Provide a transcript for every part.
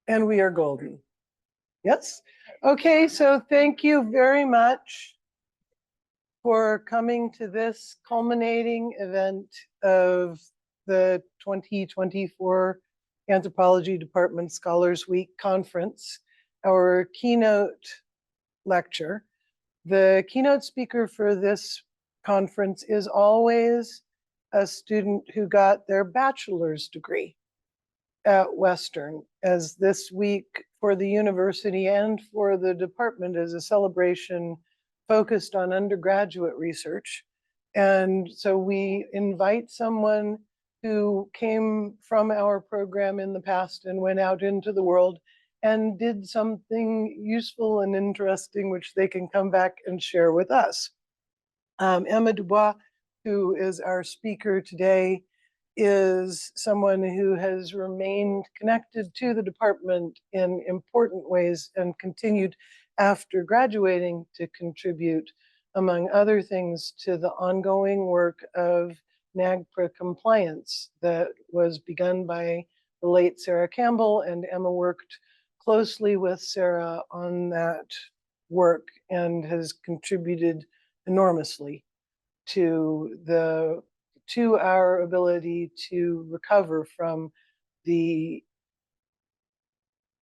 And we are golden. Yes? Okay, so thank you very much for coming to this culminating event of the 2024 Anthropology Department Scholars Week Conference, our keynote lecture. The keynote speaker for this conference is always a student who got their bachelor's degree at Western, as this week for the university and for the department is a celebration focused on undergraduate research. And so we invite someone who came from our program in the past and went out into the world and did something useful and interesting, which they can come back and share with us. Emma Dubois, who is our speaker today, is someone who has remained connected to the department in important ways and continued after graduating to contribute, among other things, to the ongoing work of NAGPRA compliance that was begun by the late Sarah Campbell, and Emma worked closely with Sarah on that work and has contributed enormously to our ability to recover from the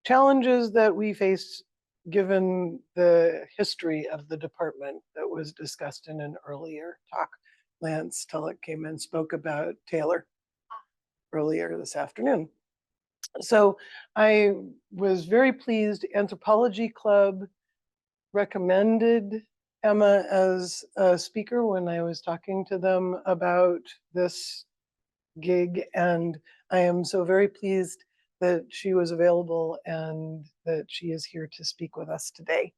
challenges that we face given the history of the department that was discussed in an earlier talk. Lance Tulloch came and spoke about Taylor earlier this afternoon. So I was very pleased. Anthropology Club recommended Emma as a speaker when I was talking to them about this gig, and I am so very pleased that she was available and that she is here to speak with us today.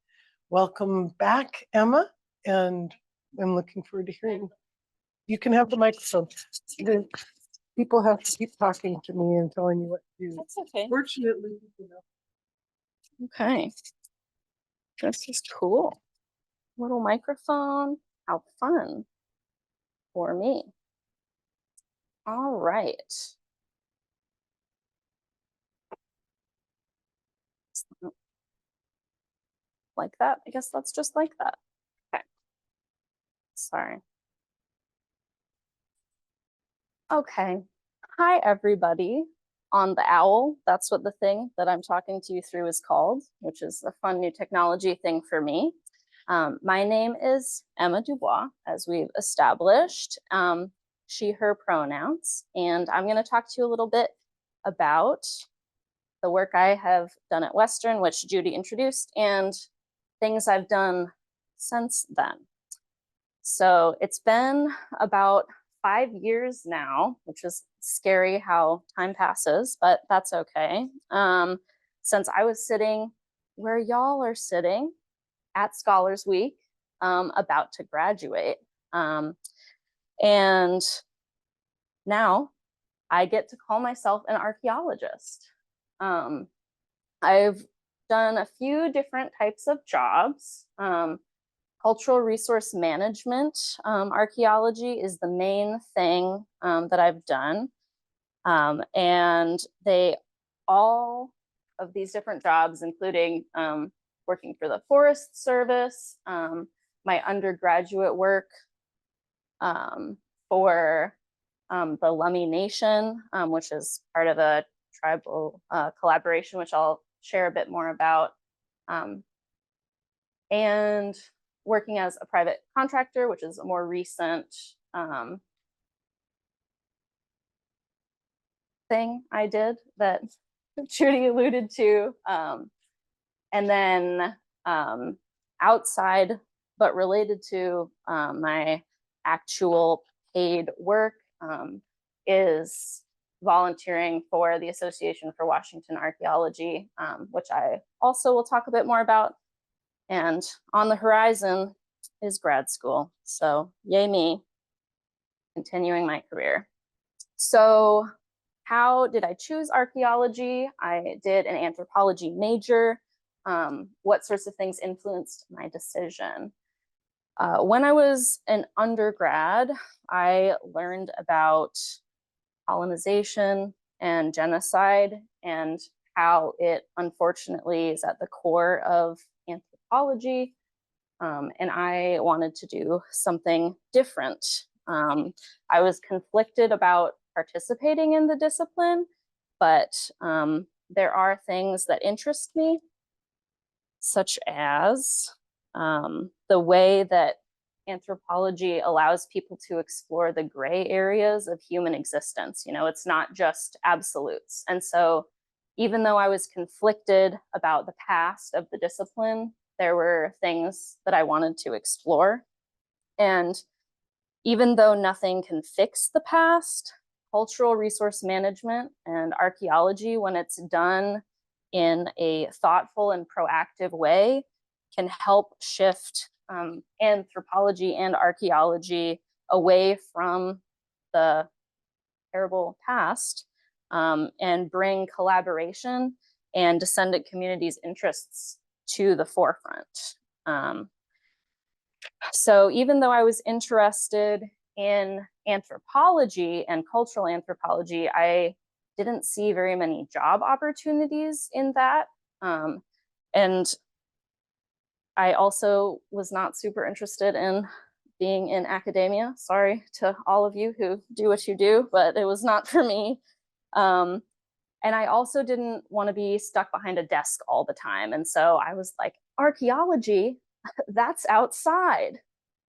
Welcome back, Emma, and I'm looking forward to hearing. You can have the microphone. The people have to keep talking to me and telling me what to do. That's okay. Fortunately, you know. Okay. This is cool. Little microphone. How fun for me. All right. Like that. I guess that's just like that. Okay. Sorry. Okay. Hi, everybody. On the owl, that's what the thing that I'm talking to you through is called, which is a fun new technology thing for me. My name is Emma Dubois, as we've established, she, her pronouns, and I'm going to talk to you a little bit about the work I have done at Western, which Judy introduced, and things I've done since then. So it's been about 5 years now, which is scary how time passes, but that's okay. Since I was sitting where y'all are sitting at Scholars Week, about to graduate. And now I get to call myself an archaeologist. I've done a few different types of jobs. Cultural resource management, archaeology is the main thing that I've done. And all of these different jobs, including working for the Forest Service, my undergraduate work for the Lummi Nation, which is part of a tribal collaboration, which I'll share a bit more about, and working as a private contractor, which is a more recent thing I did that Judy alluded to. And then outside, but related to my actual paid work, is volunteering for the Association for Washington Archaeology, which I also will talk a bit more about. And on the horizon is grad school. So yay me, continuing my career. So how did I choose archaeology? I did an anthropology major. What sorts of things influenced my decision? When I was an undergrad, I learned about colonization and genocide and how it unfortunately is at the core of anthropology. And I wanted to do something different. I was conflicted about participating in the discipline, but there are things that interest me, such as the way that anthropology allows people to explore the gray areas of human existence. You know, it's not just absolutes. And so even though I was conflicted about the past of the discipline, there were things that I wanted to explore. And even though nothing can fix the past, cultural resource management and archaeology, when it's done in a thoughtful and proactive way, can help shift anthropology and archaeology away from the terrible past and bring collaboration and descendant communities' interests to the forefront. So even though I was interested in anthropology and cultural anthropology, I didn't see very many job opportunities in that. And I also was not super interested in being in academia. Sorry to all of you who do what you do, but it was not for me. And I also didn't want to be stuck behind a desk all the time. And so I was like, archaeology, that's outside.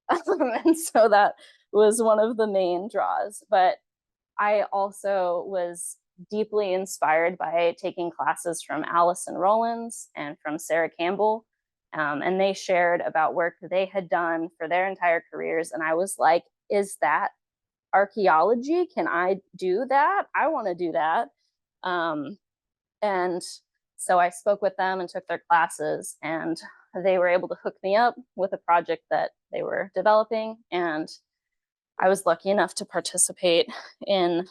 And so that was one of the main draws. But I also was deeply inspired by taking classes from Allison Rollins and from Sarah Campbell. And they shared about work they had done for their entire careers. And I was like, is that archaeology? Can I do that? I want to do that. And so I spoke with them and took their classes, and they were able to hook me up with a project that they were developing. And I was lucky enough to participate in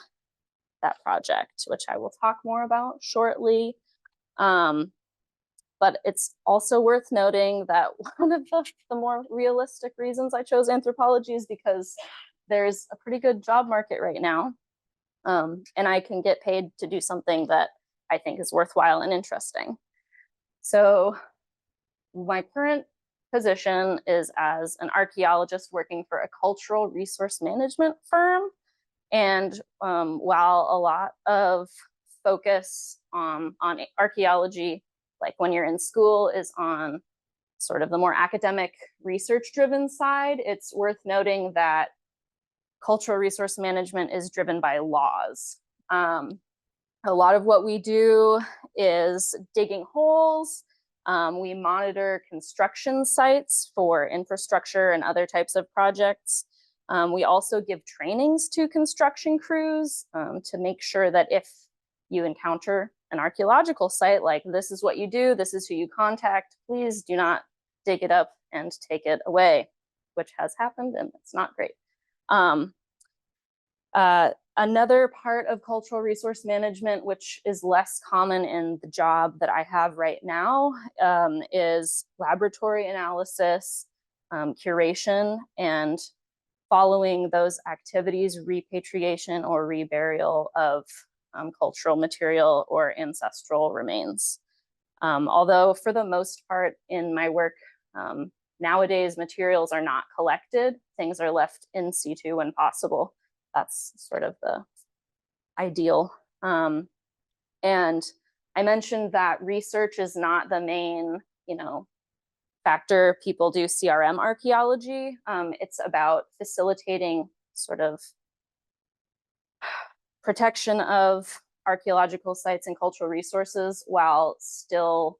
that project, which I will talk more about shortly. But it's also worth noting that one of the more realistic reasons I chose anthropology is because there's a pretty good job market right now. And I can get paid to do something that I think is worthwhile and interesting. So my current position is as an archaeologist working for a cultural resource management firm. And while a lot of focus on archaeology, like when you're in school, is on sort of the more academic research driven side, it's worth noting that cultural resource management is driven by laws. A lot of what we do is digging holes. We monitor construction sites for infrastructure and other types of projects. We also give trainings to construction crews to make sure that if you encounter an archaeological site, like this is what you do, this is who you contact, please do not dig it up and take it away, which has happened and it's not great. Another part of cultural resource management, which is less common in the job that I have right now, is laboratory analysis, curation, and following those activities, repatriation or reburial of cultural material or ancestral remains. Although for the most part in my work, nowadays materials are not collected, things are left in situ when possible. That's sort of the ideal. And I mentioned that research is not the main, factor people do CRM archaeology. It's about facilitating sort of protection of archaeological sites and cultural resources while still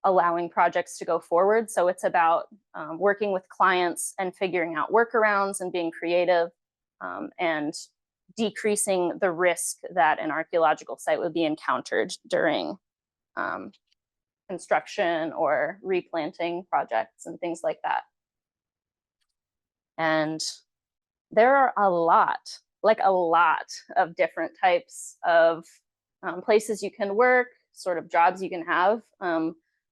allowing projects to go forward. So it's about working with clients and figuring out workarounds and being creative and decreasing the risk that an archaeological site would be encountered during construction or replanting projects and things like that. And there are a lot of different types of places you can work, sort of jobs you can have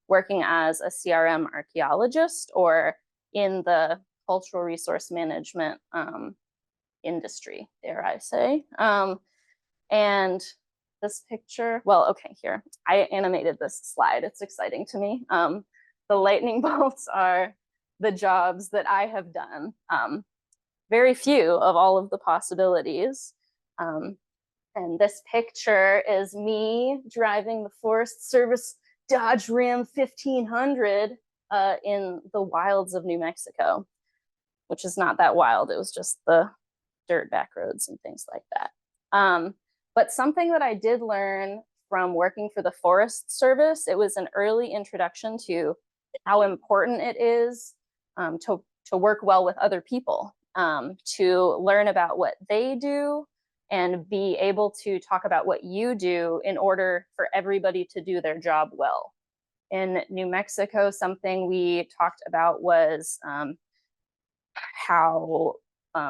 working as a CRM archaeologist or in the cultural resource management industry, dare I say. And this picture, well, okay, here, I animated this slide. It's exciting to me. The lightning bolts are the jobs that I have done. Very few of all of the possibilities. And this picture is me driving the Forest Service Dodge Ram 1500 in the wilds of New Mexico, which is not that wild. It was just the dirt back roads and things like that. But something that I did learn from working for the Forest Service, it was an early introduction to how important it is to work well with other people, to learn about what they do and be able to talk about what you do in order for everybody to do their job well. In New Mexico, something we talked about was how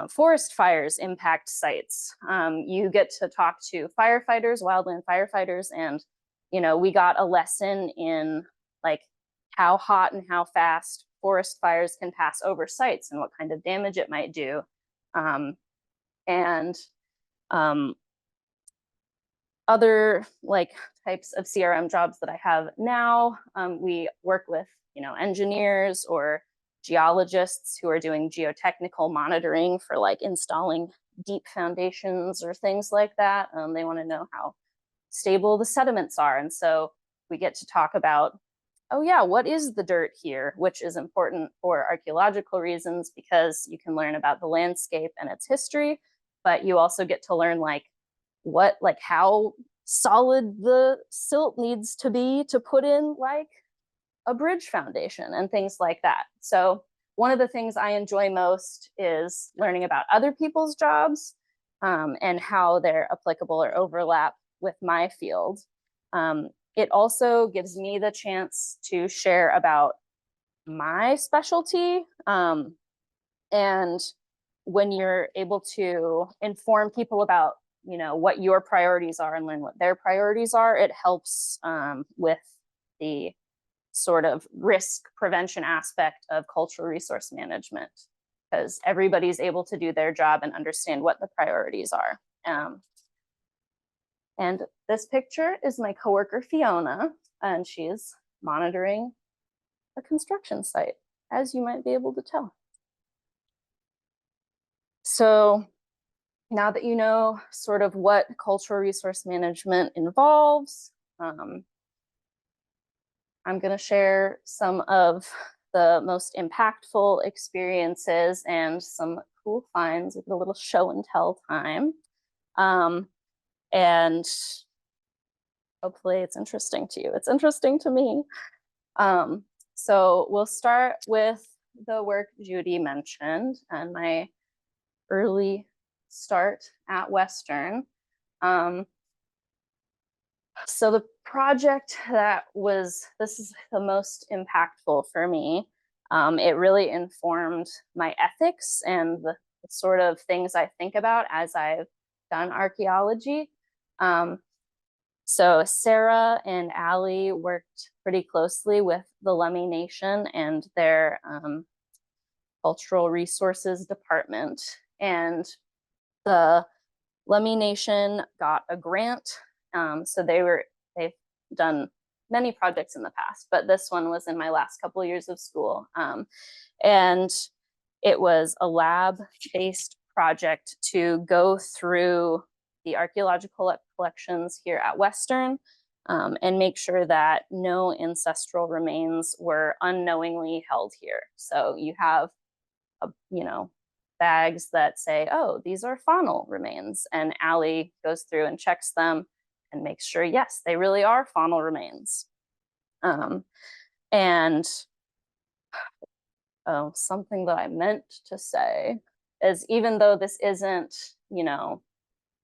forest fires impact sites. You get to talk to firefighters, wildland firefighters, and we got a lesson in like how hot and how fast forest fires can pass over sites and what kind of damage it might do. And other like types of CRM jobs that I have now, we work with engineers or geologists who are doing geotechnical monitoring for like installing deep foundations or things like that. They want to know how stable the sediments are, and so we get to talk about, oh yeah, what is the dirt here, which is important for archaeological reasons because you can learn about the landscape and its history, but you also get to learn like how solid the silt needs to be to put in like a bridge foundation and things like that. So one of the things I enjoy most is learning about other people's jobs and how they're applicable or overlap with my field. It also gives me the chance to share about my specialty. And when you're able to inform people about what your priorities are and learn what their priorities are, it helps with the sort of risk prevention aspect of cultural resource management, because everybody's able to do their job and understand what the priorities are. And this picture is my coworker Fiona, and she's monitoring a construction site, as you might be able to tell. So now that you know sort of what cultural resource management involves, I'm going to share some of the most impactful experiences and some cool finds with a little show and tell time. And hopefully it's interesting to you. It's interesting to me. So we'll start with the work Judy mentioned and my early start at Western. So the project this is the most impactful for me. It really informed my ethics and the sort of things I think about as I've done archaeology. So Sarah and Allie worked pretty closely with the Lummi Nation and their cultural resources department. And the Lummi Nation got a grant. So they've done many projects in the past, but this one was in my last couple of years of school. And it was a lab-based project to go through the archaeological collections here at Western and make sure that no ancestral remains were unknowingly held here. So you have, bags that say, oh, these are faunal remains, and Allie goes through and checks them and makes sure, yes, they really are faunal remains. And something that I meant to say is, even though this isn't,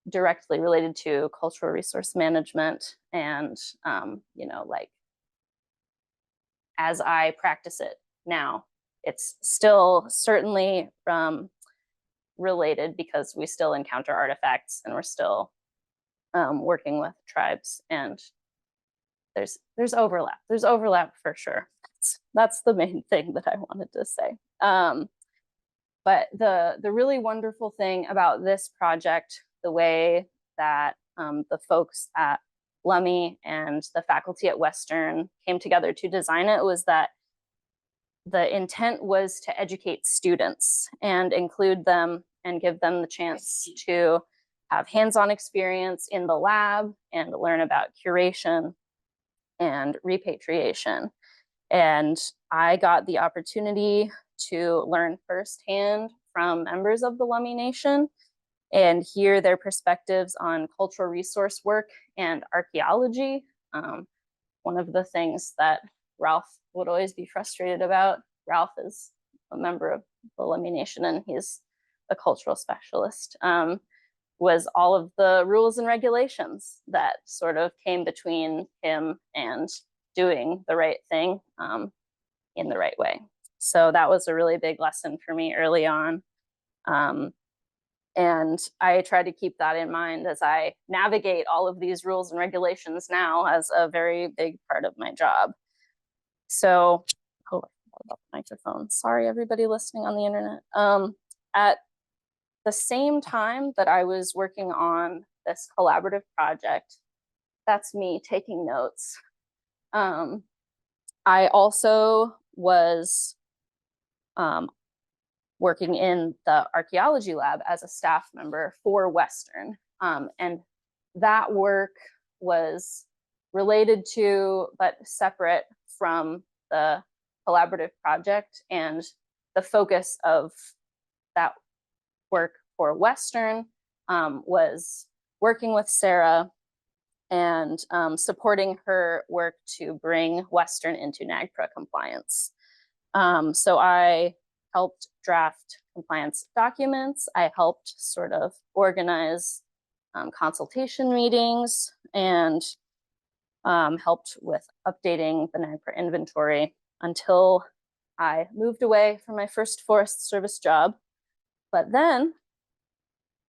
directly related to cultural resource management and, like as I practice it now, it's still certainly related because we still encounter artifacts and we're still working with tribes, and there's overlap. There's overlap for sure. That's the main thing that I wanted to say. But the really wonderful thing about this project, the way that the folks at Lummi and the faculty at Western came together to design it was that the intent was to educate students and include them and give them the chance to have hands-on experience in the lab and learn about curation and repatriation. And I got the opportunity to learn firsthand from members of the Lummi Nation and hear their perspectives on cultural resource work and archaeology. One of the things that Ralph would always be frustrated about, Ralph is a member of the Lummi Nation and he's a cultural specialist, was all of the rules and regulations that sort of came between him and doing the right thing in the right way. So that was a really big lesson for me early on. And I try to keep that in mind as I navigate all of these rules and regulations now as a very big part of my job. So, oh, I forgot about the microphone. Sorry, everybody listening on the internet. At the same time that I was working on this collaborative project, that's me taking notes. I also was working in the archaeology lab as a staff member for Western. And that work was related to, but separate from the collaborative project. And the focus of that work for Western was working with Sarah and supporting her work to bring Western into NAGPRA compliance. So I helped draft compliance documents. I helped sort of organize consultation meetings and helped with updating the NAGPRA inventory until I moved away from my first Forest Service job. But then,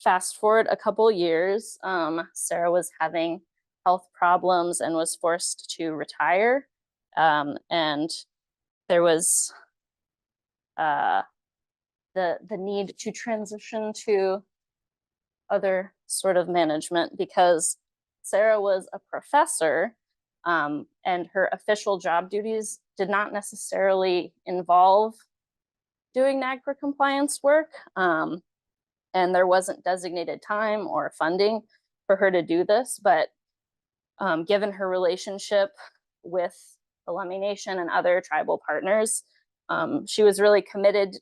fast forward a couple years, Sarah was having health problems and was forced to retire. And there was the need to transition to other sort of management because Sarah was a professor and her official job duties did not necessarily involve doing NAGPRA compliance work. And there wasn't designated time or funding for her to do this, but given her relationship with the Lummi Nation and other tribal partners, she was really committed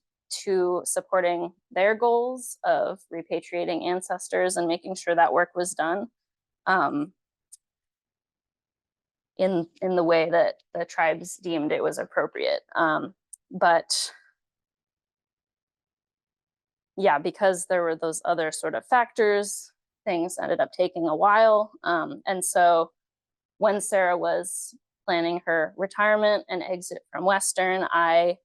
to supporting their goals of repatriating ancestors and making sure that work was done in the way that the tribes deemed it was appropriate. But yeah, because there were those other sort of factors, things ended up taking a while. And so when Sarah was planning her retirement and exit from Western, I,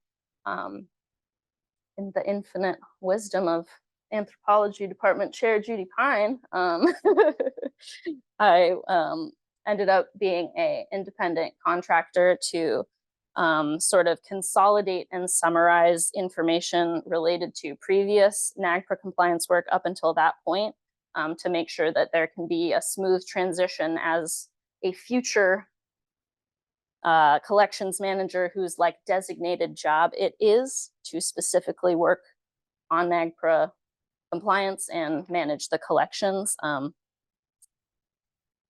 in the infinite wisdom of Anthropology Department Chair Judy Pine, I ended up being an independent contractor to sort of consolidate and summarize information related to previous NAGPRA compliance work up until that point to make sure that there can be a smooth transition as a future collections manager whose like designated job it is to specifically work on NAGPRA compliance and manage the collections.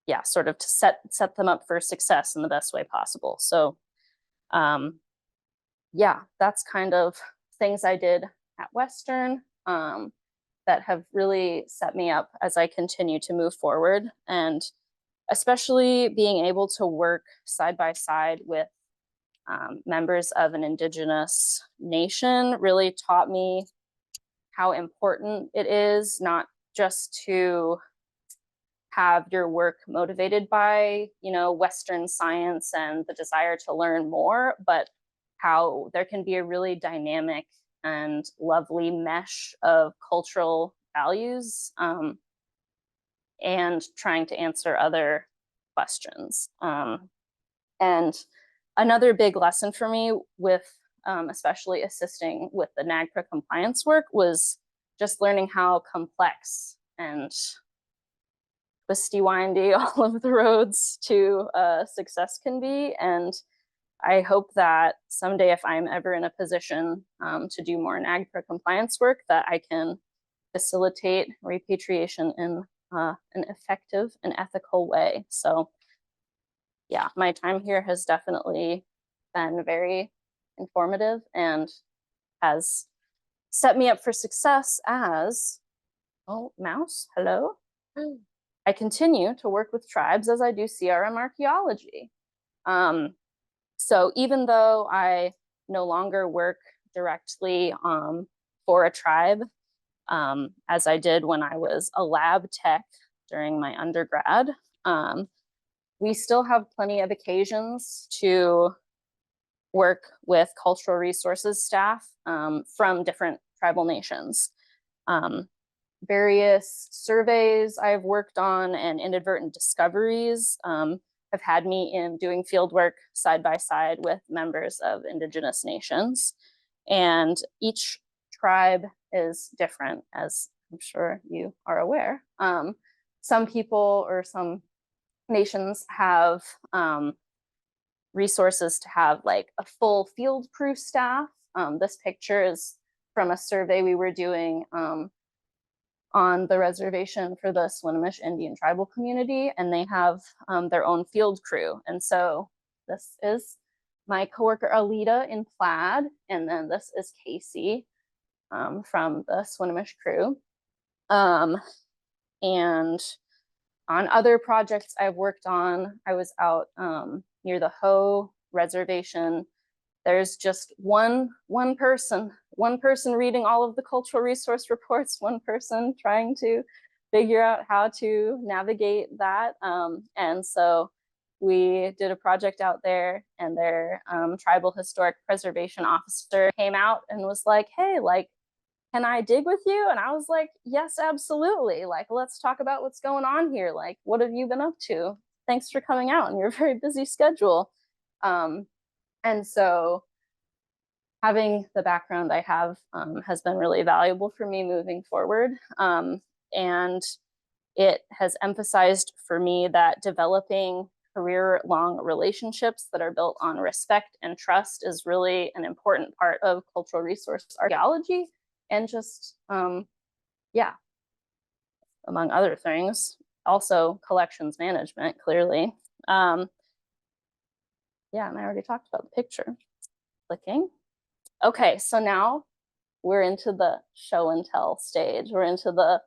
Yeah, sort of to set them up for success in the best way possible. So yeah, that's kind of things I did at Western that have really set me up as I continue to move forward. And especially being able to work side by side with members of an Indigenous nation really taught me how important it is not just to have your work motivated by, you know, Western science and the desire to learn more, but how there can be a really dynamic and lovely mesh of cultural values and trying to answer other questions. And another big lesson for me with especially assisting with the NAGPRA compliance work was just learning how complex and twisty, windy all of the roads to success can be. And I hope that someday, if I'm ever in a position to do more NAGPRA compliance work, that I can facilitate repatriation in an effective and ethical way. So yeah, my time here has definitely been very informative and has set me up for success as, oh, mouse, hello. I continue to work with tribes as I do CRM archaeology. So even though I no longer work directly for a tribe, as I did when I was a lab tech during my undergrad, we still have plenty of occasions to work with cultural resources staff from different tribal nations. Various surveys I've worked on and inadvertent discoveries have had me in doing field work side by side with members of indigenous nations. And each tribe is different, as I'm sure you are aware. Some people or some nations have resources to have like a full field crew staff. This picture is from a survey we were doing on the reservation for the Swinomish Indian tribal community, and they have their own field crew. And so this is my coworker Alita in plaid, and then this is Casey from the Swinomish crew. And on other projects I've worked on, I was out near the Hoh reservation. There's just one person reading all of the cultural resource reports, one person trying to figure out how to navigate that. And so we did a project out there, and their tribal historic preservation officer came out and was like, hey, like, can I dig with you? And I was like, yes, absolutely. Like, let's talk about what's going on here. Like, what have you been up to? Thanks for coming out in your very busy schedule. And so having the background I have has been really valuable for me moving forward. And it has emphasized for me that developing career-long relationships that are built on respect and trust is really an important part of cultural resource archaeology, and just, yeah, among other things, also collections management, clearly. Yeah, and I already talked about the picture. Clicking. Okay, so now we're into the show and tell stage. We're into the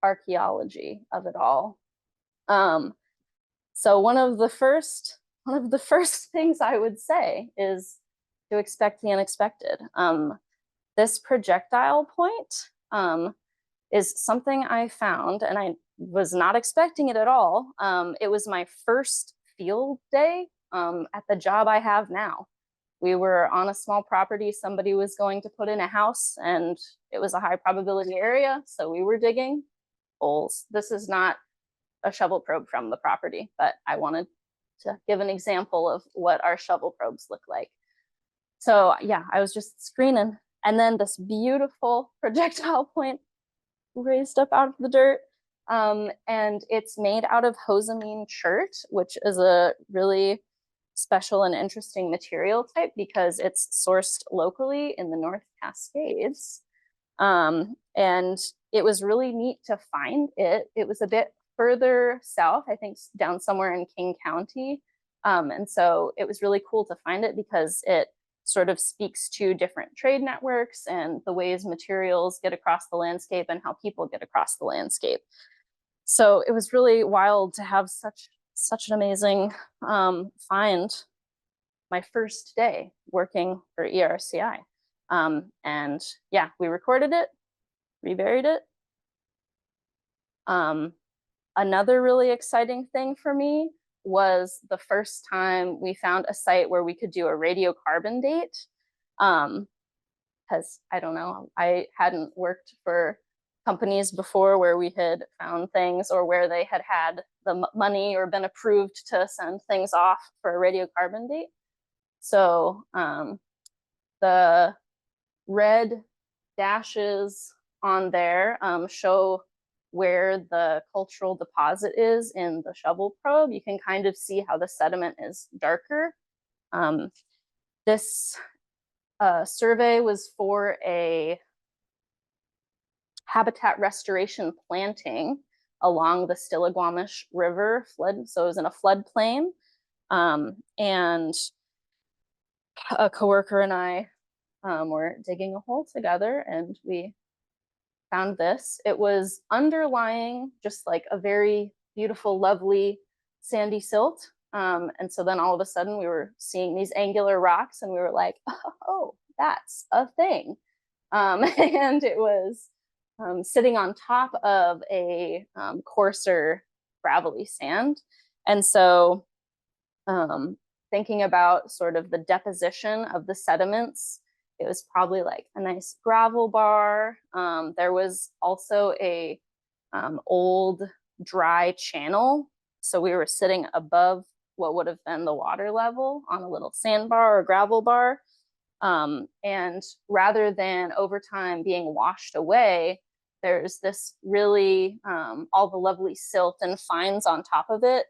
archaeology of it all. So one of the first things I would say is to expect the unexpected. This projectile point is something I found, and I was not expecting it at all. It was my first field day at the job I have now. We were on a small property. Somebody was going to put in a house, and it was a high probability area. So we were digging holes. This is not a shovel probe from the property, but I wanted to give an example of what our shovel probes look like. So yeah, I was just screening. And then this beautiful projectile point raised up out of the dirt. And it's made out of hosamine chert, which is a really special and interesting material type because it's sourced locally in the North Cascades. And it was really neat to find it. It was a bit further south, I think down somewhere in King County. And so it was really cool to find it because it sort of speaks to different trade networks and the ways materials get across the landscape and how people get across the landscape. So it was really wild to have such an amazing find my first day working for ERCI. And yeah, we recorded it, reburied it. Another really exciting thing for me was the first time we found a site where we could do a radiocarbon date. Because I don't know, I hadn't worked for companies before where we had found things or where they had had the money or been approved to send things off for a radiocarbon date. So the red dashes on there show where the cultural deposit is in the shovel probe, you can kind of see how the sediment is darker. This survey was for a habitat restoration planting along the Stillaguamish River flood. So it was in a floodplain. And a coworker and I were digging a hole together, and we found this. It was underlying just like a very beautiful, lovely sandy silt. And so then all of a sudden we were seeing these angular rocks, and we were like, oh, that's a thing. And it was sitting on top of a coarser gravelly sand. And so thinking about sort of the deposition of the sediments, it was probably like a nice gravel bar. There was also a old dry channel. So we were sitting above what would have been the water level on a little sandbar or gravel bar. And rather than over time being washed away, there's this really, all the lovely silt and fines on top of it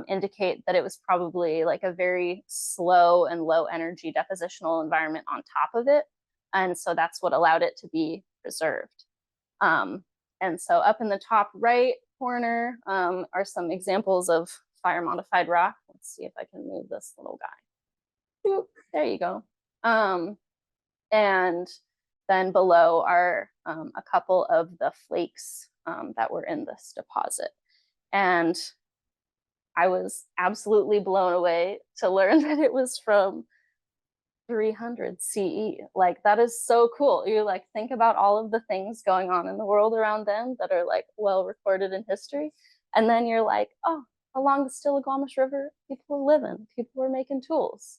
indicate that it was probably like a very slow and low energy depositional environment on top of it. And so that's what allowed it to be preserved. And so up in the top right corner are some examples of fire modified rock. Let's see if I can move this little guy. Boop, there you go. And then below are a couple of the flakes that were in this deposit. And I was absolutely blown away to learn that it was from 300 CE. Like, that is so cool. You like think about all of the things going on in the world around then that are like well recorded in history. And then you're like, oh, along the Stillaguamish River, people were living, people were making tools.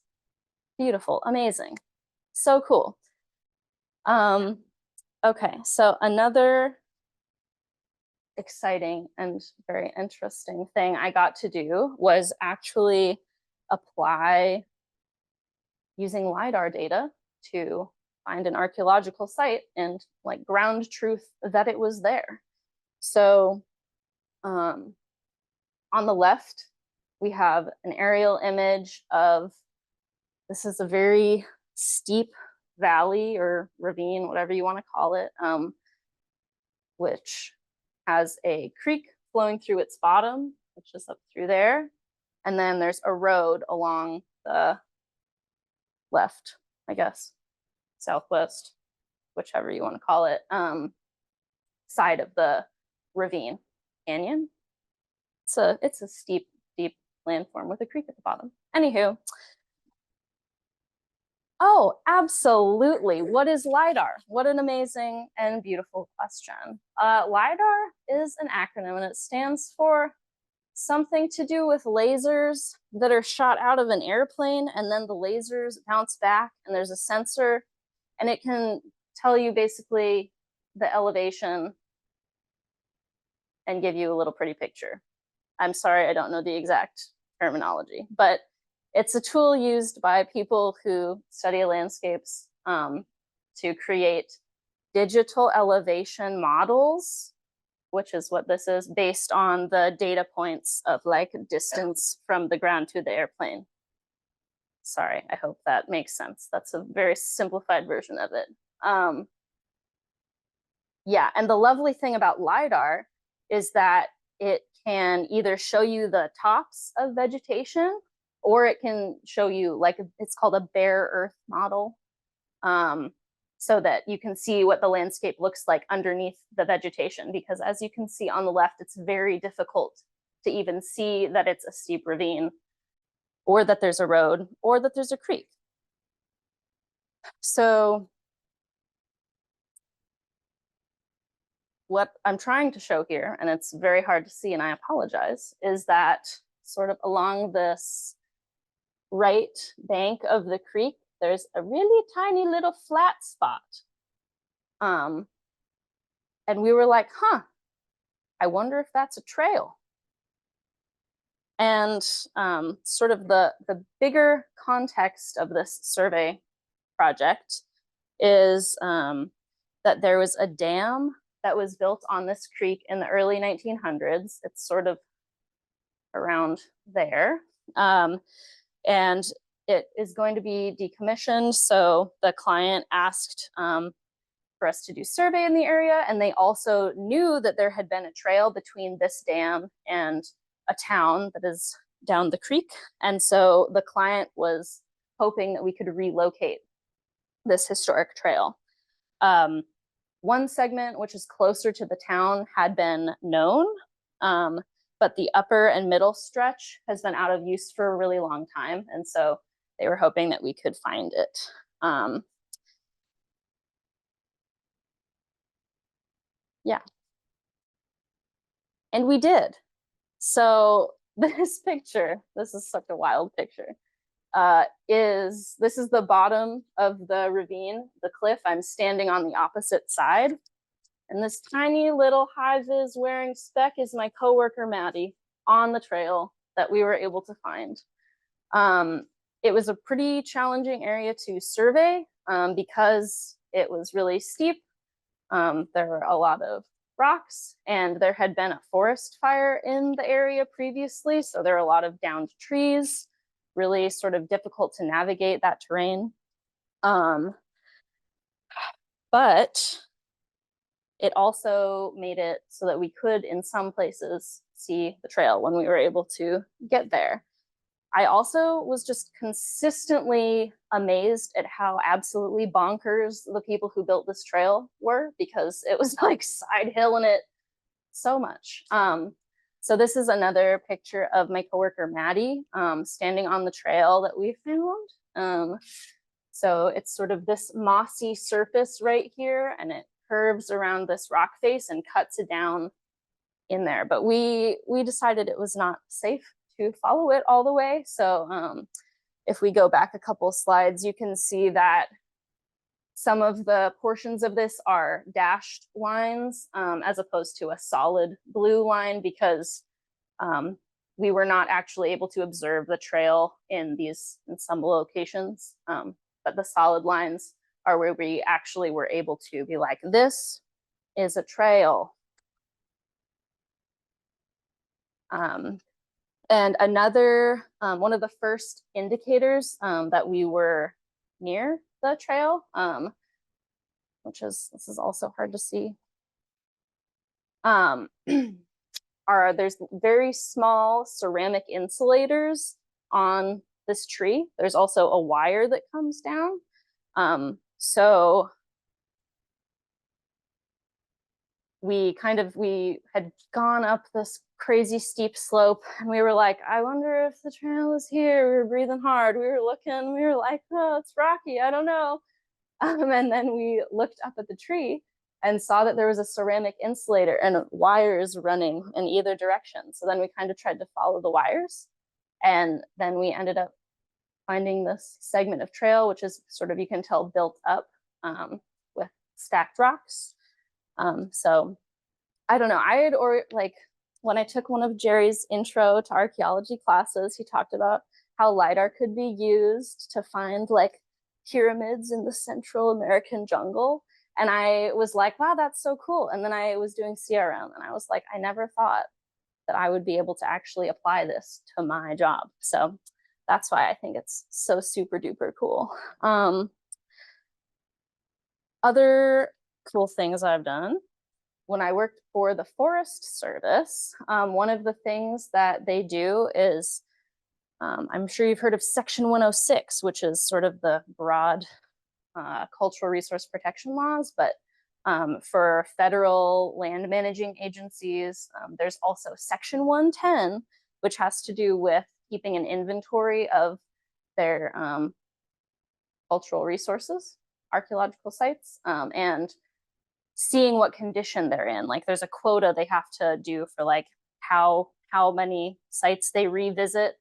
Beautiful, amazing, so cool. Okay, so another exciting and very interesting thing I got to do was actually apply using LiDAR data to find an archaeological site and like ground truth that it was there. So on the left, we have an aerial image of, this is a very steep valley or ravine, whatever you want to call it, which has a creek flowing through its bottom, which is up through there. And then there's a road along the left, I guess, southwest, whichever you want to call it, side of the ravine canyon. It's a steep, deep landform with a creek at the bottom. Anywho, oh, absolutely. What is LiDAR? What an amazing and beautiful question. LiDAR is an acronym, and it stands for something to do with lasers that are shot out of an airplane, and then the lasers bounce back, and there's a sensor, and it can tell you basically the elevation and give you a little pretty picture. I'm sorry, I don't know the exact terminology, but it's a tool used by people who study landscapes to create digital elevation models, which is what this is, based on the data points of like distance from the ground to the airplane. Sorry, I hope that makes sense. That's a very simplified version of it. Yeah, and the lovely thing about LiDAR is that it can either show you the tops of vegetation, or it can show you, like, it's called a bare earth model, so that you can see what the landscape looks like underneath the vegetation. Because as you can see on the left, it's very difficult to even see that it's a steep ravine, or that there's a road, or that there's a creek. So what I'm trying to show here, and it's very hard to see and I apologize, is that sort of along this right bank of the creek, there's a really tiny little flat spot. And we were like, huh, I wonder if that's a trail. And sort of the bigger context of this survey project is that there was a dam that was built on this creek in the early 1900s. It's sort of around there. And it is going to be decommissioned. So the client asked for us to do survey in the area, and they also knew that there had been a trail between this dam and a town that is down the creek. And so the client was hoping that we could relocate this historic trail. One segment, which is closer to the town, had been known, but the upper and middle stretch has been out of use for a really long time. And so they were hoping that we could find it. Yeah. And we did. So this picture, this is such a wild picture, this is the bottom of the ravine, the cliff. I'm standing on the opposite side. And this tiny little high-vis wearing speck is my coworker, Maddie, on the trail that we were able to find. It was a pretty challenging area to survey because it was really steep. There were a lot of rocks, and there had been a forest fire in the area previously, so there are a lot of downed trees, really sort of difficult to navigate that terrain. But it also made it so that we could, in some places, see the trail when we were able to get there. I also was just consistently amazed at how absolutely bonkers the people who built this trail were, because it was like side hilling it so much. So this is another picture of my coworker, Maddie, standing on the trail that we found. So it's sort of this mossy surface right here, and it curves around this rock face and cuts it down in there. But we decided it was not safe to follow it all the way. So if we go back a couple slides, you can see that some of the portions of this are dashed lines as opposed to a solid blue line, because we were not actually able to observe the trail in some locations. But the solid lines are where we actually were able to be like, this is a trail. And another, one of the first indicators that we were near the trail, this is also hard to see, there's very small ceramic insulators on this tree. There's also a wire that comes down. So we had gone up this crazy steep slope, and we were like, I wonder if the trail is here. We were breathing hard. We were looking, we were like, oh, it's rocky, I don't know. And then we looked up at the tree and saw that there was a ceramic insulator and wires running in either direction. So then we kind of tried to follow the wires. And then we ended up finding this segment of trail, which is sort of, you can tell, built up with stacked rocks. So I don't know, when I took one of Jerry's intro to archaeology classes, he talked about how LiDAR could be used to find like pyramids in the Central American jungle. And I was like, wow, that's so cool. And then I was doing CRM, and I was like, I never thought that I would be able to actually apply this to my job. So that's why I think it's so super duper cool. Other cool things I've done. When I worked for the Forest Service, one of the things that they do is, I'm sure you've heard of Section 106, which is sort of the broad cultural resource protection laws, but for federal land managing agencies, there's also Section 110, which has to do with keeping an inventory of their cultural resources, archaeological sites, and seeing what condition they're in. Like there's a quota they have to do for like how many sites they revisit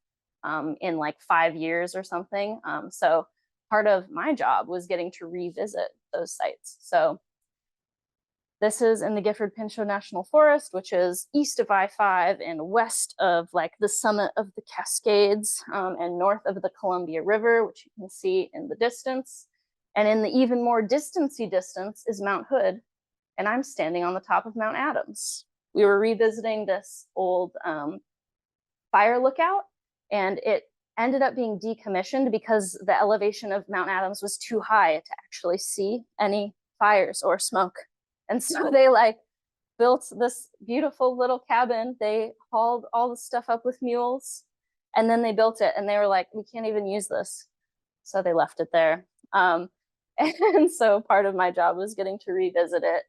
in like 5 years or something. So part of my job was getting to revisit those sites. So this is in the Gifford-Pinchot National Forest, which is east of I-5 and west of like the summit of the Cascades, and north of the Columbia River, which you can see in the distance. And in the even more distancy distance is Mount Hood, and I'm standing on the top of Mount Adams. We were revisiting this old fire lookout, and it ended up being decommissioned because the elevation of Mount Adams was too high to actually see any fires or smoke. And so they like built this beautiful little cabin. They hauled all the stuff up with mules, and then they built it, and they were like, we can't even use this. So they left it there. And so part of my job was getting to revisit it.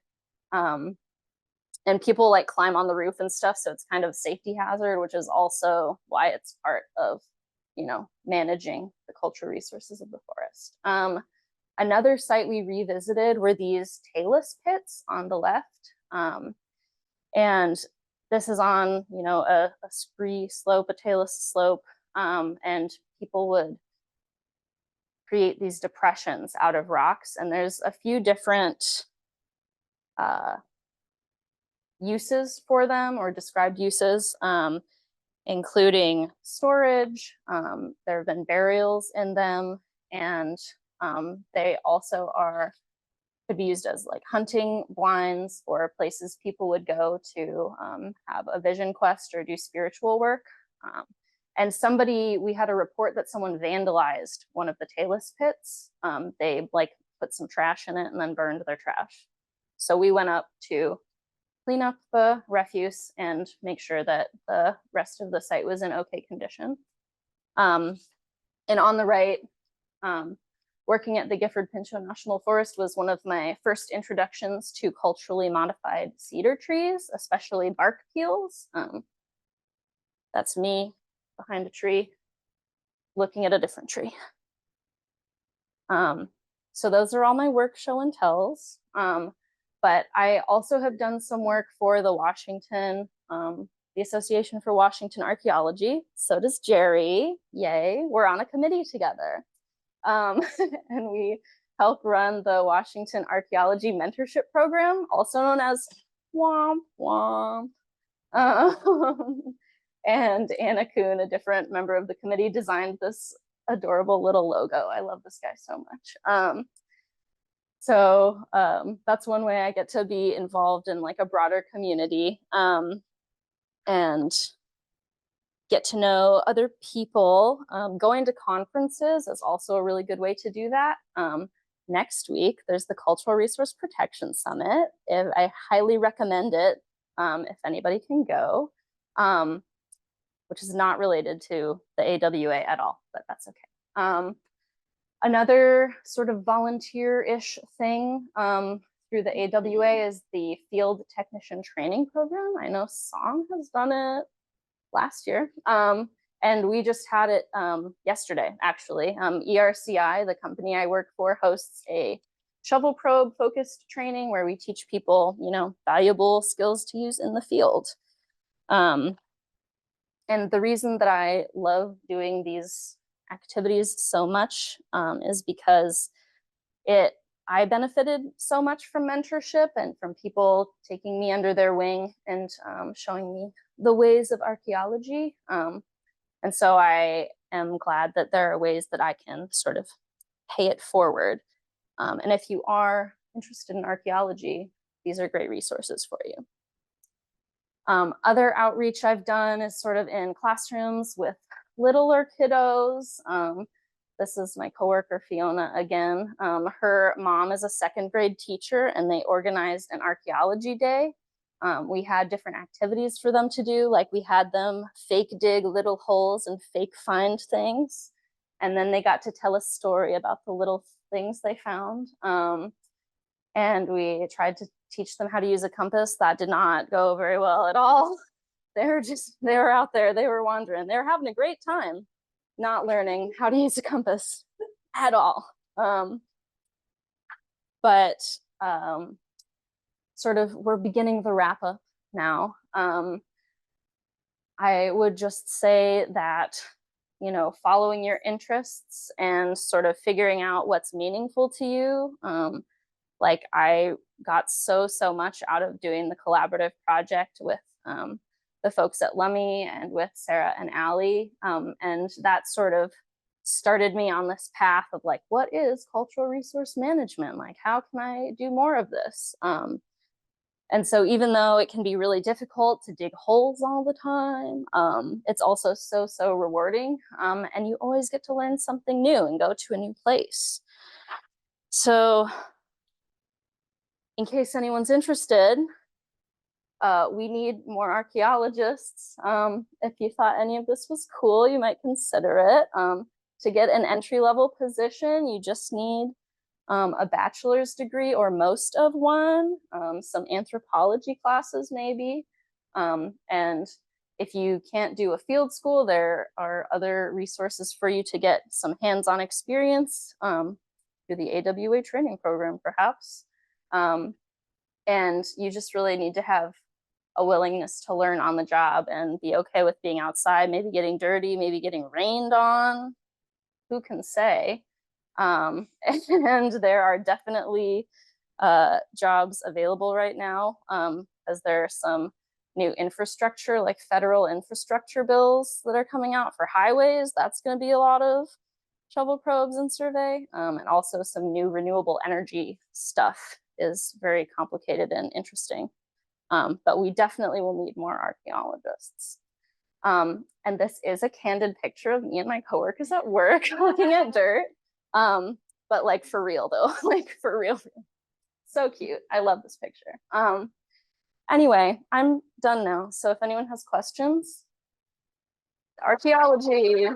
And people like climb on the roof and stuff, so it's kind of a safety hazard, which is also why it's part of, you know, managing the cultural resources of the forest. Another site we revisited were these talus pits on the left. And this is on, you know, a scree slope, a talus slope, and people would create these depressions out of rocks. And there's a few different uses for them, or described uses, including storage. There have been burials in them, and they also could be used as like hunting blinds, or places people would go to have a vision quest or do spiritual work. And we had a report that someone vandalized one of the talus pits. They like put some trash in it and then burned their trash. So we went up to clean up the refuse and make sure that the rest of the site was in okay condition. And on the right, working at the Gifford-Pinchot National Forest was one of my first introductions to culturally modified cedar trees, especially bark peels. That's me behind a tree, looking at a different tree. So those are all my work show and tells. But I also have done some work for the the Association for Washington Archaeology. So does Jerry, yay, we're on a committee together. And we help run the Washington Archaeology Mentorship Program, also known as WOMP WOMP. And Anna Kuhn, a different member of the committee, designed this adorable little logo. I love this guy so much. So that's one way I get to be involved in like a broader community, and get to know other people. Going to conferences is also a really good way to do that. Next week, there's the Cultural Resource Protection Summit. I highly recommend it if anybody can go, which is not related to the AWA at all, but that's okay. Another sort of volunteer-ish thing through the AWA is the Field Technician Training Program. I know Song has done it last year, and we just had it yesterday, actually. ERCI, the company I work for, hosts a shovel probe focused training where we teach people, you know, valuable skills to use in the field. And the reason that I love doing these activities so much is because I benefited so much from mentorship and from people taking me under their wing and showing me the ways of archaeology. And so I am glad that there are ways that I can sort of pay it forward. And if you are interested in archaeology, these are great resources for you. Other outreach I've done is sort of in classrooms with littler kiddos. This is my coworker, Fiona, again. Her mom is a second grade teacher, and they organized an archaeology day. We had different activities for them to do, like we had them fake dig little holes and fake find things. And then they got to tell a story about the little things they found. And we tried to teach them how to use a compass. That did not go very well at all. They were out there, they were wandering. They were having a great time, not learning how to use a compass at all. But sort of, we're beginning the wrap up now. I would just say that, you know, following your interests and sort of figuring out what's meaningful to you. Like I got so much out of doing the collaborative project with the folks at Lummi and with Sarah and Allie. And that sort of started me on this path of like, what is cultural resource management? Like, how can I do more of this? And so even though it can be really difficult to dig holes all the time, it's also so rewarding. And you always get to learn something new and go to a new place. So in case anyone's interested, we need more archaeologists. If you thought any of this was cool, you might consider it. To get an entry-level position, you just need a bachelor's degree or most of one, some anthropology classes maybe. And if you can't do a field school, there are other resources for you to get some hands-on experience through the AWA training program, perhaps. And you just really need to have a willingness to learn on the job and be okay with being outside, maybe getting dirty, maybe getting rained on. Who can say? And there are definitely jobs available right now, as there are some new infrastructure, like federal infrastructure bills that are coming out for highways. That's going to be a lot of shovel probes and survey, and also some new renewable energy stuff is very complicated and interesting. But we definitely will need more archaeologists. And this is a candid picture of me and my coworkers at work looking at dirt. But like for real though, like for real. So cute. I love this picture. Anyway, I'm done now. So if anyone has questions, archaeology.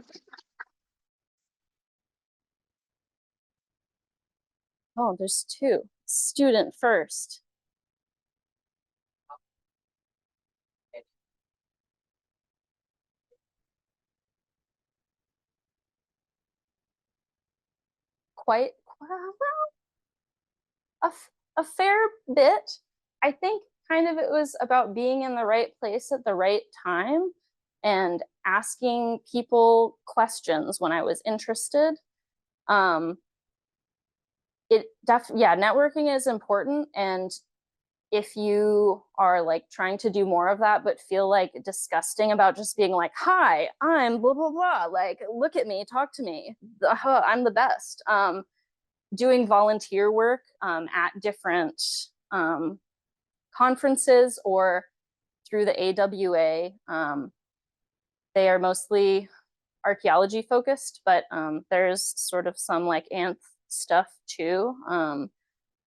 Oh, there's two. Student first. Quite well, a fair bit. I think kind of it was about being in the right place at the right time and asking people questions when I was interested. Yeah, networking is important. And if you are like trying to do more of that, but feel like disgusting about just being like, hi, I'm blah, blah, blah, like, look at me, talk to me, I'm the best. Doing volunteer work at different conferences or through the AWA. They are mostly archaeology focused, but there's sort of some like anth stuff too.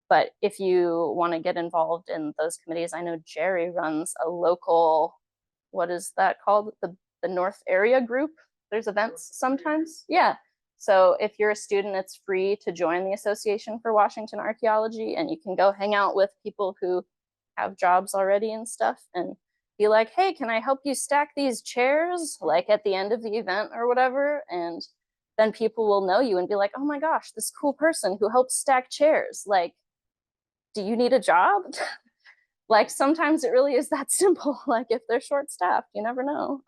But if you want to get involved in those committees, I know Jerry runs a local, what is that called? The North Area Group. There's events sometimes. Yeah. So if you're a student, it's free to join the Association for Washington Archaeology, and you can go hang out with people who have jobs already and stuff and be like, hey, can I help you stack these chairs? Like at the end of the event or whatever. And then people will know you and be like, oh my gosh, this cool person who helps stack chairs. Like, do you need a job? Like sometimes it really is that simple. Like if they're short staffed, you never know.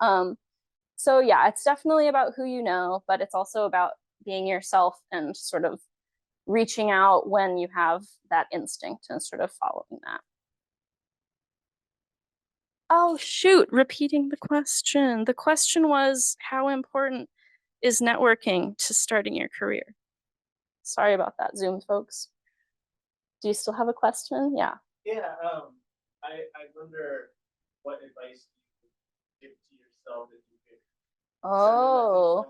So yeah, it's definitely about who you know, but it's also about being yourself and sort of reaching out when you have that instinct and sort of following that. Oh shoot, repeating the question. The question was, how important is networking to starting your career? Sorry about that, Zoom folks. Do you still have a question? Yeah. Yeah, I wonder what advice you give to yourself if you could Oh,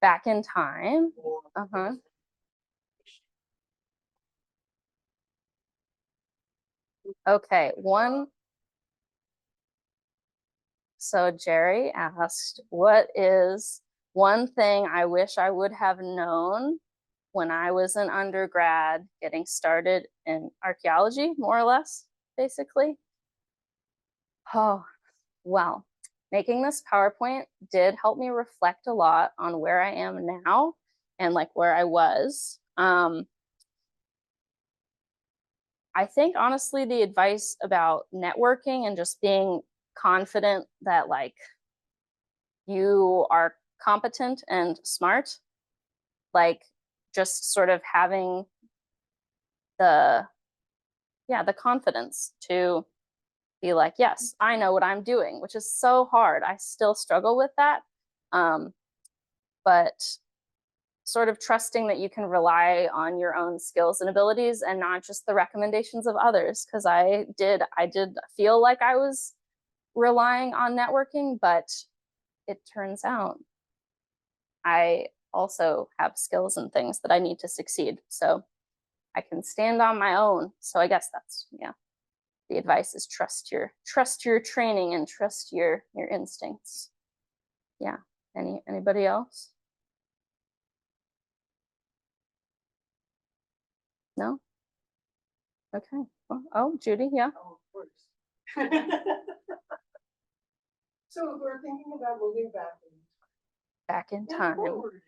back in time. Uh-huh. Okay, so Jerry asked, what is one thing I wish I would have known when I was an undergrad getting started in archaeology, more or less, basically? Oh, well, making this PowerPoint did help me reflect a lot on where I am now and like where I was. I think honestly, the advice about networking and just being confident that like you are competent and smart, like just sort of having the confidence to be like, yes, I know what I'm doing, which is so hard. I still struggle with that. But sort of trusting that you can rely on your own skills and abilities and not just the recommendations of others. Because I did feel like I was relying on networking, but it turns out I also have skills and things that I need to succeed. So I can stand on my own. So I guess that's, yeah, the advice is trust your training and trust your instincts. Yeah. Anybody else? No? Okay. Well, oh, Judy, yeah. Oh, of course. So we're thinking about moving back Back in and time, forward.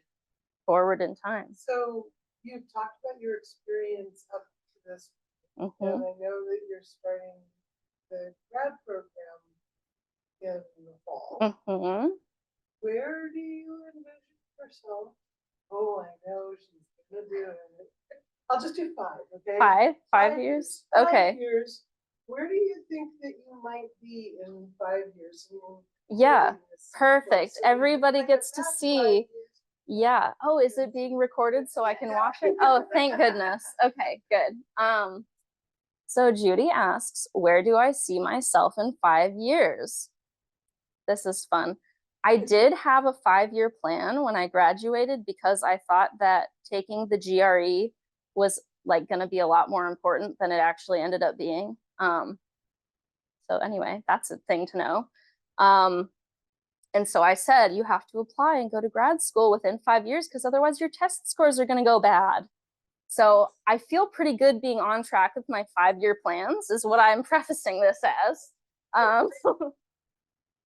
forward in time. So you've talked about your experience up to this, and Mhm. I know that you're starting the grad program in the fall. Mhm. Where do you envision yourself? Oh, I know she's gonna do it. I'll just do 5, okay? 5 years? Okay. 5 years. Where do you think that you might be in 5 years? Yeah, perfect. So we can Everybody plan gets to past 5 see. years. Yeah. Oh, is it being recorded so I can watch it? Oh, thank goodness. Okay, good. So Judy asks, where do I see myself in 5 years? This is fun. I did have a 5-year plan when I graduated because I thought that taking the GRE was like going to be a lot more important than it actually ended up being. So anyway, that's a thing to know. And so I said, you have to apply and go to grad school within 5 years because otherwise your test scores are going to go bad. So I feel pretty good being on track with my 5-year plans is what I'm prefacing this as.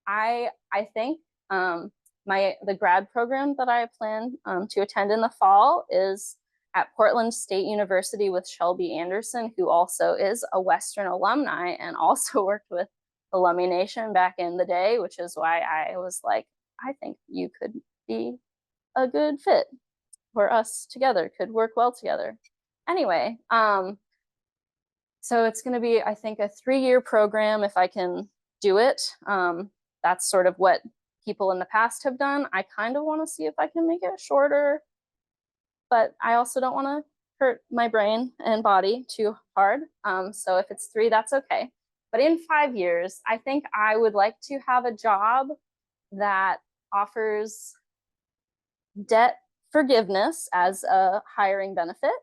I think the grad program that I plan to attend in the fall is at Portland State University with Shelby Anderson, who also is a Western alumni and also worked with Alumni Nation back in the day, which is why I was like, I think you could be a good fit, or us together could work well together. Anyway, so it's going to be, I think, a 3-year program if I can do it. That's sort of what people in the past have done. I kind of want to see if I can make it shorter, but I also don't want to hurt my brain and body too hard. So if it's 3, that's okay. But in 5 years, I think I would like to have a job that offers debt forgiveness as a hiring benefit.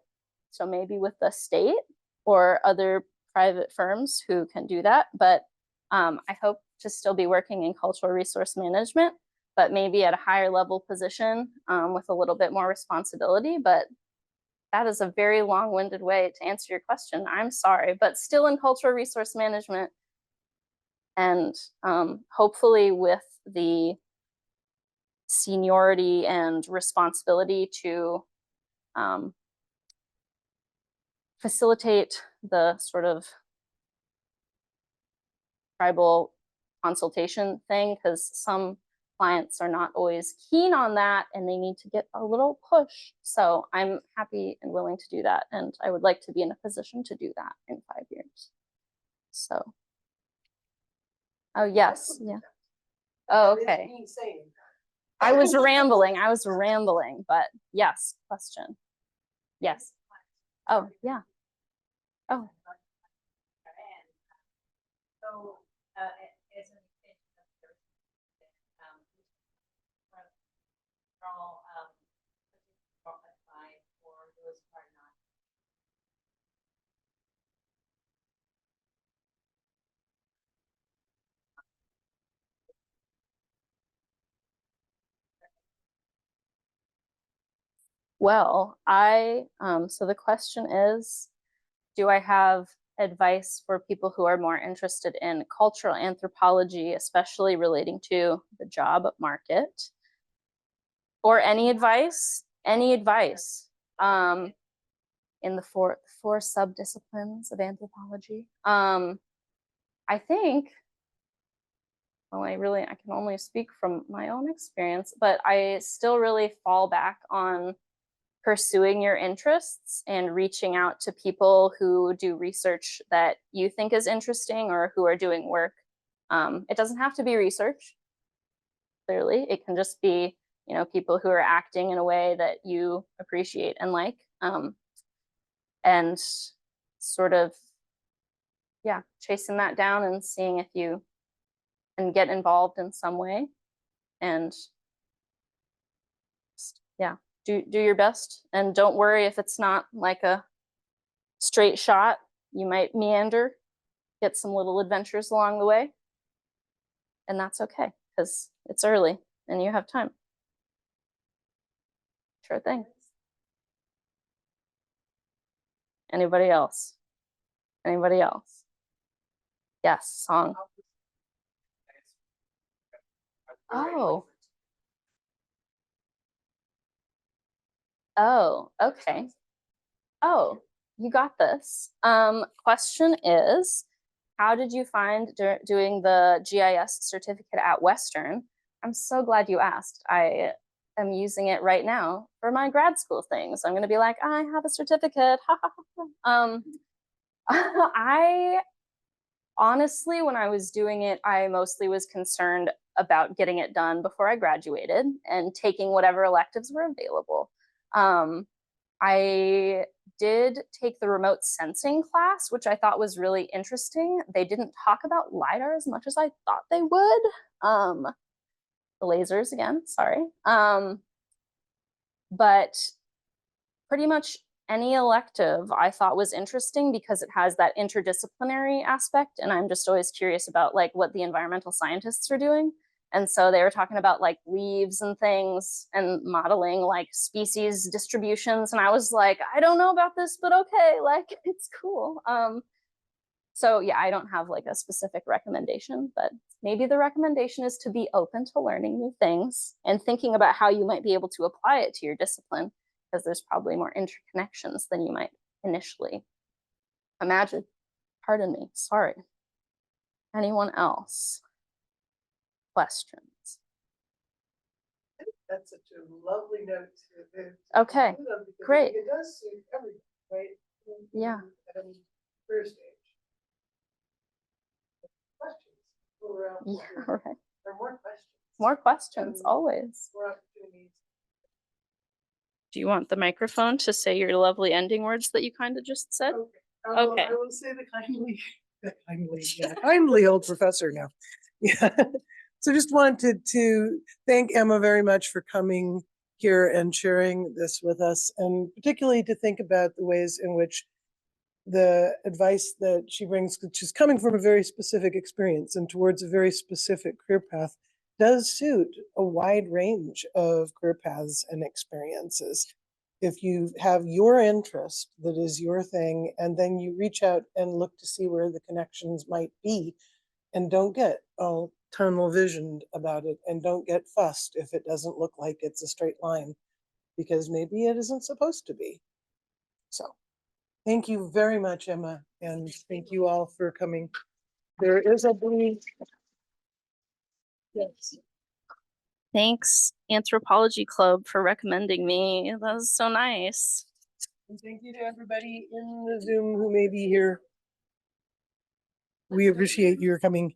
So maybe with the state or other private firms who can do that. But I hope to still be working in cultural resource management, but maybe at a higher level position with a little bit more responsibility. But that is a very long-winded way to answer your question. I'm sorry, but still in cultural resource management, and hopefully with the seniority and responsibility to facilitate the sort of tribal consultation thing, because some clients are not always keen on that and they need to get a little push. So I'm happy and willing to do that. And I would like to be in a position to do that in 5 years. So, oh, yes. Yeah. Oh, okay. I was rambling, but yes, question. Yes. Oh, yeah. Oh. So, as an extension of your, all, qualified for those who are not. Well, so the question is, do I have advice for people who are more interested in cultural anthropology, especially relating to the job market? Or any advice? Any advice in the four sub-disciplines of anthropology? I think, well, I can only speak from my own experience, but I still really fall back on pursuing your interests and reaching out to people who do research that you think is interesting or who are doing work. It doesn't have to be research, clearly. It can just be you know, people who are acting in a way that you appreciate and like, and sort of, yeah, chasing that down and seeing if you can get involved in some way, and yeah, do your best, and don't worry if it's not like a straight shot. You might meander, get some little adventures along the way, and that's okay because it's early and you have time. Sure thing. Anybody else? Anybody else? Yes, song. Oh. Oh, okay. Oh, you got this. Question is, how did you find doing the GIS certificate at Western? I'm so glad you asked. I am using it right now for my grad school things. I'm gonna be like, I have a certificate. I honestly, when I was doing it, I mostly was concerned about getting it done before I graduated and taking whatever electives were available. I did take the remote sensing class, which I thought was really interesting. They didn't talk about LiDAR as much as I thought they would. The lasers again, sorry. But pretty much any elective I thought was interesting because it has that interdisciplinary aspect, and I'm just always curious about like what the environmental scientists are doing. And so they were talking about like leaves and things and modeling like species distributions, and I was like, I don't know about this, but okay, like it's cool. So yeah, I don't have like a specific recommendation, but maybe the recommendation is to be open to learning new things and thinking about how you might be able to apply it to your discipline, because there's probably more interconnections than you might initially imagine. Pardon me, sorry. Anyone else? Questions? That's such a lovely note to Okay, conclude on, because great. It does suit everything, right? Yeah. And career stage. Questions? Yeah, right. Or more questions. More questions, always. More opportunities. Do you want the microphone to say your lovely ending words that you kind of just said? Okay. I will say kindly old professor now. Yeah. So just wanted to thank Emma very much for coming here and sharing this with us, and particularly to think about the ways in which the advice that she brings, which is coming from a very specific experience and towards a very specific career path, does suit a wide range of career paths and experiences. If you have your interest that is your thing, and then you reach out and look to see where the connections might be, and don't get all tunnel visioned about it, and don't get fussed if it doesn't look like it's a straight line, because maybe it isn't supposed to be. So thank you very much, Emma, and thank you all for coming. There is, I believe, yes. Thanks, Anthropology Club, for recommending me. That was so nice. And thank you to everybody in the Zoom who may be here. We appreciate your coming.